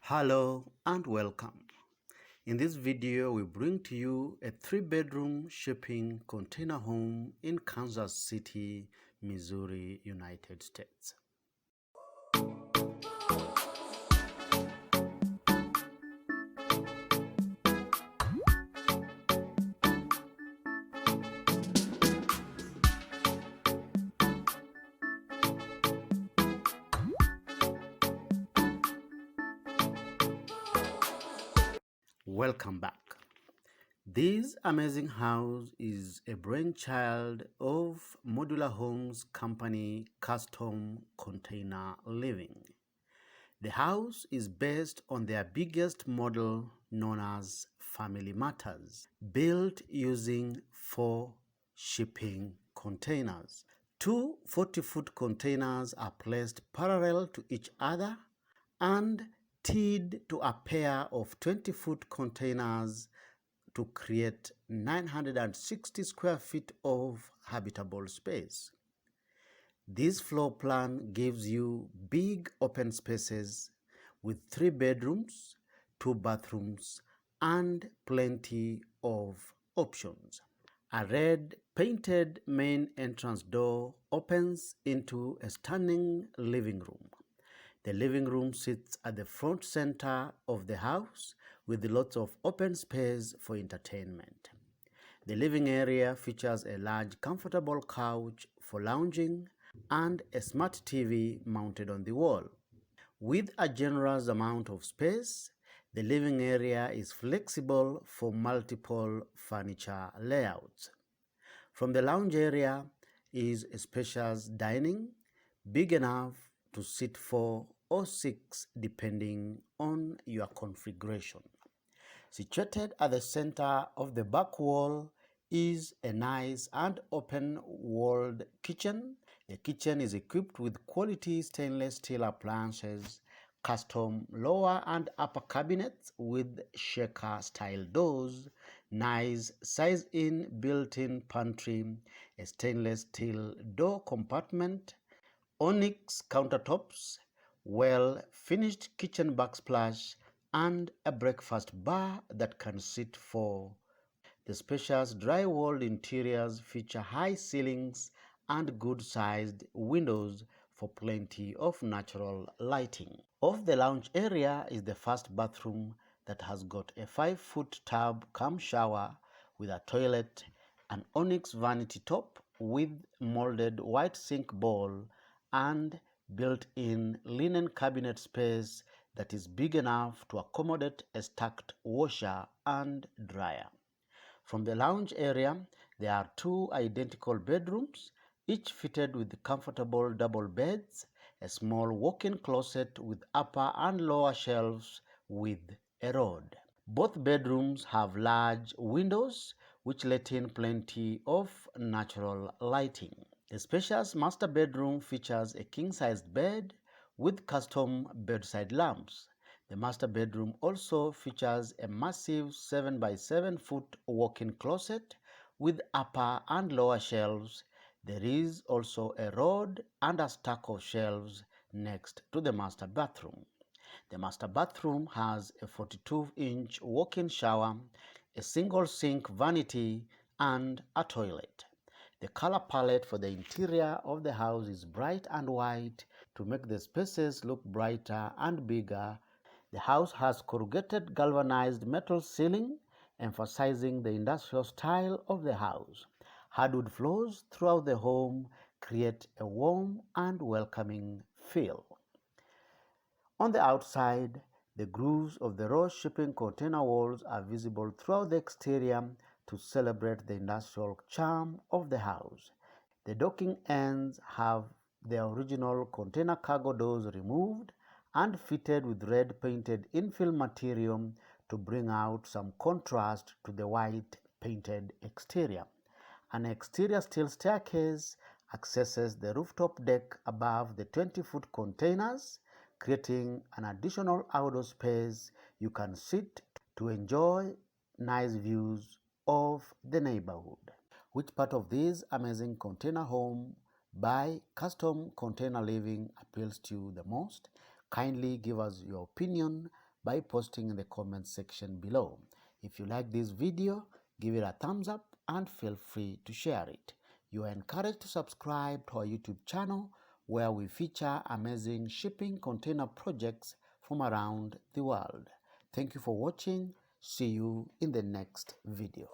Hello and welcome. In this video, we bring to you a 3-bedroom shipping container home in Kansas City, Missouri, United States. Welcome back. This amazing house is a brainchild of Modular Homes Company Custom Container Living. The house is based on their biggest model known as Family Matters, built using 4 shipping containers. Two 40-foot containers are placed parallel to each other and teed to a pair of 20-foot containers to create 960 square feet of habitable space. This floor plan gives you big open spaces with 3 bedrooms, 2 bathrooms, and plenty of options. A red painted main entrance door opens into a stunning living room. The living room sits at the front center of the house with lots of open space for entertainment. The living area features a large comfortable couch for lounging and a smart TV mounted on the wall. With a generous amount of space, the living area is flexible for multiple furniture layouts. From the lounge area is a spacious dining, big enough to sit 4 or 6 depending on your configuration. Situated at the center of the back wall is a nice and open-walled kitchen. The kitchen is equipped with quality stainless steel appliances, custom lower and upper cabinets with shaker-style doors, nice size-in built-in pantry, a stainless steel door compartment, onyx countertops, well-finished kitchen backsplash, and a breakfast bar that can sit 4. The spacious dry-walled interiors feature high ceilings and good-sized windows for plenty of natural lighting. Off the lounge area is the first bathroom that has got a 5-foot tub cum shower with a toilet, an onyx vanity top with molded white sink bowl, and built-in linen cabinet space that is big enough to accommodate a stacked washer and dryer. From the lounge area, there are 2 identical bedrooms, each fitted with comfortable double beds, a small walk-in closet with upper and lower shelves with a rod. Both bedrooms have large windows which let in plenty of natural lighting. The spacious master bedroom features a king-sized bed with custom bedside lamps. The master bedroom also features a massive 7 by 7 foot walk-in closet with upper and lower shelves. There is also a rod and a stack of shelves next to the master bathroom. The master bathroom has a 42-inch walk-in shower, a single sink vanity, and a toilet. The color palette for the interior of the house is bright and white to make the spaces look brighter and bigger. The house has corrugated galvanized metal ceiling, emphasizing the industrial style of the house. Hardwood floors throughout the home create a warm and welcoming feel. On the outside, the grooves of the raw shipping container walls are visible throughout the exterior to celebrate the industrial charm of the house. The docking ends have the original container cargo doors removed and fitted with red painted infill material to bring out some contrast to the white painted exterior. An exterior steel staircase accesses the rooftop deck above the 20-foot containers, creating an additional outdoor space you can sit to enjoy nice views of the neighborhood. Which part of this amazing container home by Custom Container Living appeals to you the most? Kindly give us your opinion by posting in the comment section below. If you like this video, give it a thumbs up and feel free to share it. You are encouraged to subscribe to our YouTube channel where we feature amazing shipping container projects from around the world. Thank you for watching. See you in the next video.